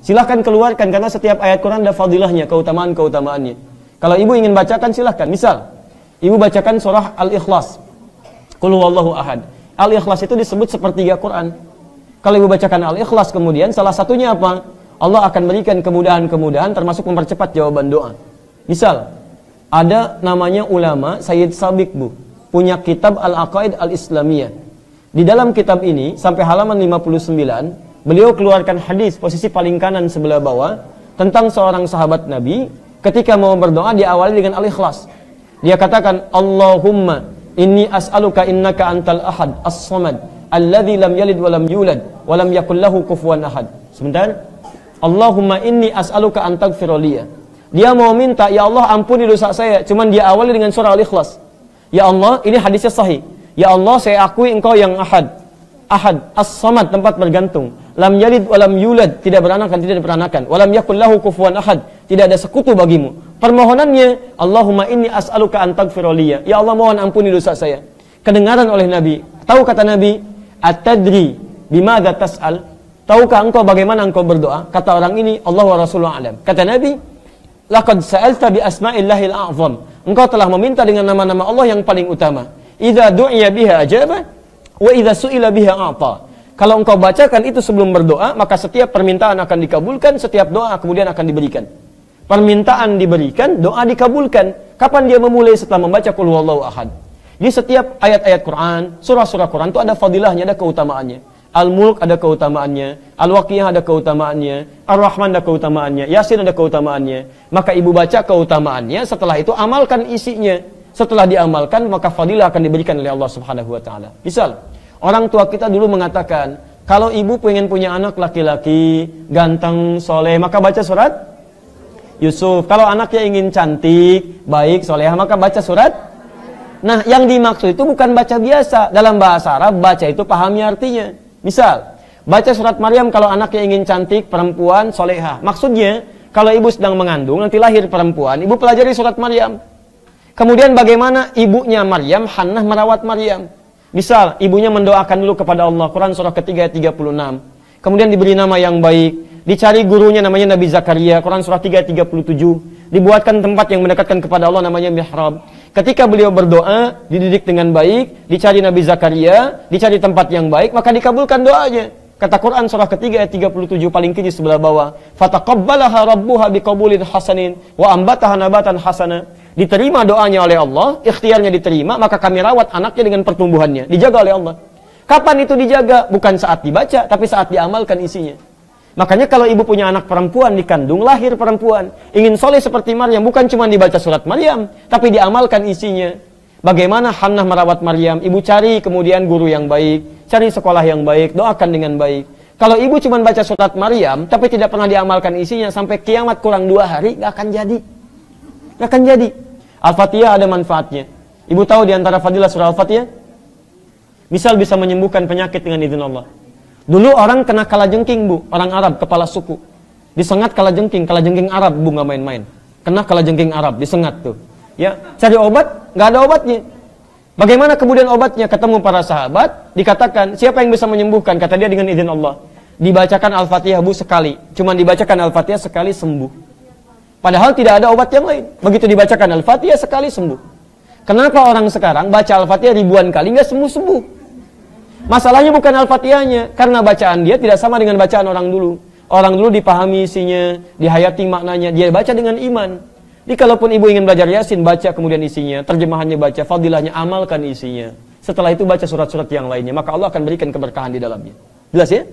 Silahkan keluarkan, karena setiap ayat Quran ada fadilahnya, keutamaan-keutamaannya. Kalau ibu ingin bacakan, silahkan. Misal, ibu bacakan surah Al-Ikhlas. Qul huwallahu ahad. Al-Ikhlas itu disebut sepertiga Quran. Kalau ibu bacakan Al-Ikhlas kemudian, salah satunya apa? Allah akan berikan kemudahan-kemudahan termasuk mempercepat jawaban doa. Misal, ada namanya ulama Sayyid Sabiq, Bu, punya kitab Al-Aqaid Al-Islamiyah. Di dalam kitab ini, sampai halaman 59, beliau keluarkan hadis posisi paling kanan sebelah bawah tentang seorang sahabat Nabi ketika mau berdoa diawali dengan Al-Ikhlas. Dia katakan, Allahumma inni as'aluka innaka antal ahad as-samad alladzi lam yalid wa lam yulad wa lam yakul lahu kufuwan ahad. Sebentar. Allahumma inni as'aluka an taghfira liya. Dia mau minta, ya Allah ampuni dosa saya, cuman dia awali dengan surah Al-Ikhlas. Ya Allah, ini hadisnya sahih. Ya Allah, saya akui engkau yang ahad. Ahad, as-samad, tempat bergantung. Lam yalid wa lam yulad, tidak beranakan, tidak diperanakan. Wa lam yakul lahu kufuwan ahad, tidak ada sekutu bagimu. Permohonannya, Allahumma inni as'aluka an taghfira liya. Ya Allah, mohon ampuni dosa saya. Kedengaran oleh Nabi. Tahu kata Nabi, at-tadri bimadza tas'al? Tahukah engkau bagaimana engkau berdoa? Kata orang ini, Allah wa Rasulullah alam. Kata Nabi, laqad sa'alta bi asma'illahil a'zam. Engkau telah meminta dengan nama-nama Allah yang paling utama. Idza du'iya biha ajaba wa idza su'ila biha a'ta. Kalau engkau bacakan itu sebelum berdoa, maka setiap permintaan akan dikabulkan, setiap doa kemudian akan diberikan. Permintaan diberikan, doa dikabulkan. Kapan dia memulai? Setelah membaca Qul huwallahu ahad. Di setiap ayat-ayat Quran, surah-surah Quran itu ada fadilahnya, ada keutamaannya. Al-Mulk ada keutamaannya, Al-Waqiah ada keutamaannya, Ar-Rahman ada keutamaannya, Yasin ada keutamaannya. Maka ibu baca keutamaannya, setelah itu amalkan isinya. Setelah diamalkan, maka fadilah akan diberikan oleh Allah Subhanahu wa taala. Misal, orang tua kita dulu mengatakan, kalau ibu pengen punya anak laki-laki, ganteng, soleh, maka baca surat Yusuf. Kalau anaknya ingin cantik, baik, solehah, maka baca surat. Nah, yang dimaksud itu bukan baca biasa. Dalam bahasa Arab, baca itu pahami artinya. Misal, baca surat Maryam kalau anaknya ingin cantik, perempuan, solehah. Maksudnya, kalau ibu sedang mengandung, nanti lahir perempuan, ibu pelajari surat Maryam. Kemudian bagaimana ibunya Maryam, Hannah merawat Maryam. Misal, ibunya mendoakan dulu kepada Allah, Quran surah ketiga ayat 36. Kemudian diberi nama yang baik, dicari gurunya namanya Nabi Zakaria, Quran surah 3 ayat 37. Dibuatkan tempat yang mendekatkan kepada Allah namanya mihrab. Ketika beliau berdoa, dididik dengan baik, dicari Nabi Zakaria, dicari tempat yang baik, maka dikabulkan doanya. Kata Quran surah ketiga ayat 37 paling kiri sebelah bawah, fataqabbalaha rabbuha biqabulin hasanin wa ambataha nabatan hasana. Diterima doanya oleh Allah, ikhtiarnya diterima, maka kami rawat anaknya dengan pertumbuhannya, dijaga oleh Allah. Kapan itu dijaga? Bukan saat dibaca, tapi saat diamalkan isinya. Makanya kalau ibu punya anak perempuan dikandung, lahir perempuan, ingin soleh seperti Maryam, bukan cuma dibaca surat Maryam, tapi diamalkan isinya. Bagaimana Hannah merawat Maryam, ibu cari kemudian guru yang baik, cari sekolah yang baik, doakan dengan baik. Kalau ibu cuma baca surat Maryam, tapi tidak pernah diamalkan isinya, sampai kiamat kurang 2 hari, gak akan jadi. Gak akan jadi. Al-Fatihah ada manfaatnya. Ibu tahu diantara fadilah surah Al-Fatihah? Misal bisa menyembuhkan penyakit dengan izin Allah. Dulu orang kena kalajengking, Bu, orang Arab, kepala suku. Disengat kalajengking Arab, Bu, nggak main-main. Kena kalajengking Arab, disengat tuh. Ya, cari obat, nggak ada obatnya. Bagaimana kemudian obatnya? Ketemu para sahabat, dikatakan, siapa yang bisa menyembuhkan? Kata dia dengan izin Allah. Dibacakan Al-Fatihah, Bu, sekali. Cuma dibacakan Al-Fatihah sekali sembuh. Padahal tidak ada obat yang lain. Begitu dibacakan Al-Fatihah sekali sembuh. Kenapa orang sekarang baca Al-Fatihah ribuan kali nggak sembuh-sembuh? Masalahnya bukan Al-Fatihahnya, karena bacaan dia tidak sama dengan bacaan orang dulu. Orang dulu dipahami isinya, dihayati maknanya, dia baca dengan iman. Jadi kalaupun ibu ingin belajar Yasin, baca kemudian isinya, terjemahannya baca, fadilahnya amalkan isinya. Setelah itu baca surat-surat yang lainnya, maka Allah akan berikan keberkahan di dalamnya. Jelas ya?